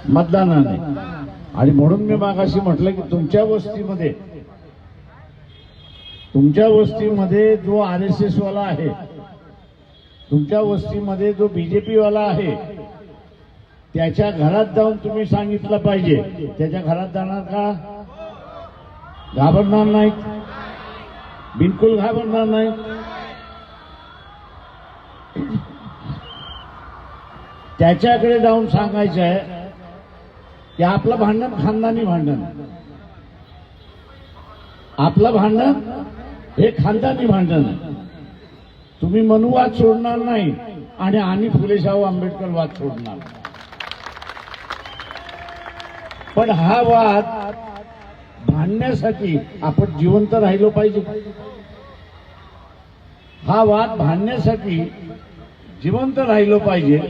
मतदानाने। आणि म्हणून मी मागाशी म्हटलं की तुमच्या वस्तीमध्ये जो RSS वाला आहे, तुमच्या वस्तीमध्ये जो BJP वाला आहे, त्याच्या घरात जाऊन तुम्ही सांगितलं पाहिजे। त्याच्या घरात जाणार का? घाबरणार नाही, बिलकुल घाबरणार नाही। त्याच्याकडे जाऊन सांगायचं आहे की आपलं भांडण खानदानी भांडण, आपलं भांडण हे खानदानी भांडण आहे। तुम्ही मनुवाद सोडणार नाही आणि आम्ही फुलेशाहू आंबेडकर वाद सोडणार। पण हा वाद भांडण्यासाठी आपण जिवंत राहिलो पाहिजे। हा वाद भांडण्यासाठी जिवंत राहिलो पाहिजे।